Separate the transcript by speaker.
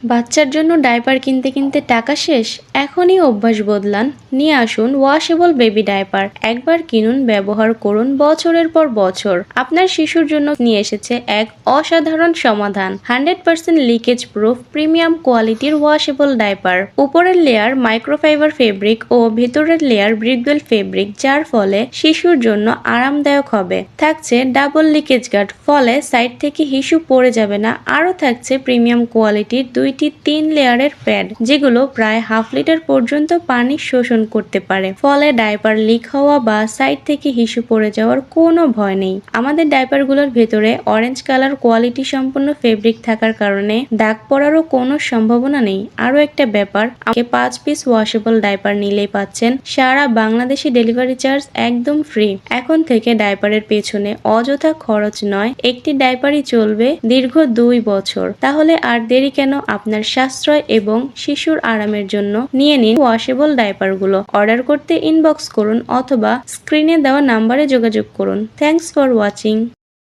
Speaker 1: বাচ্চার জন্য ডায়পার কিনতে কিনতে টাকা শেষ? এখনই অভ্যাস বদলান। নিয়ে আসুন ওয়াশেবল বেবি ডায়পার। একবার কিনুন, ব্যবহার করুন বছরের পর বছর। আপনার শিশুর জন্য নিয়ে এসেছে এক অসাধারণ সমাধান। 100% লিকেজ প্রুফ প্রিমিয়াম কোয়ালিটির ওয়াশেবল ডায়পার। উপরের লেয়ার মাইক্রোফাইবার ফেব্রিক ও ভেতরের লেয়ার ব্রিথওয়েল ফেব্রিক, যার ফলে শিশুর জন্য আরামদায়ক হবে। থাকছে ডাবল লিকেজ গার্ড, ফলে সাইড থেকে হিসু পড়ে যাবে না। আরও থাকছে প্রিমিয়াম কোয়ালিটির 3 লেয়ারের প্যাড, যেগুলো প্রায় হাফ লিটার পর্যন্ত পানি শোষণ করতে পারে। ফলে ডায়পার লিক হওয়া বা সাইড থেকে হিসু পড়ে যাওয়ার কোনো ভয় নেই। আমাদের ডায়পারগুলোর ভেতরে অরেঞ্জ কালার কোয়ালিটি সম্পন্ন ফেব্রিক থাকার কারণে দাগ পড়ারও কোনো সম্ভাবনা নেই। আরও একটা ব্যাপার, 5 পিস ওয়াশেবল ডায়পার নিলেই পাচ্ছেন সারা বাংলাদেশে ডেলিভারি চার্জ একদম ফ্রি। এখন থেকে ডায়পারের পেছনে অযথা খরচ নয়, একটি ডায়পারই চলবে দীর্ঘ 2 বছর। তাহলে আর দেরি কেন? আপনার সাশ্রয় এবং শিশুর আরামের জন্য নিয়ে নিন ওয়াশেবল ডায়পারগুলো। অর্ডার করতে ইনবক্স করুন অথবা স্ক্রিনে দেওয়া নাম্বারে যোগাযোগ করুন। Thanks for watching.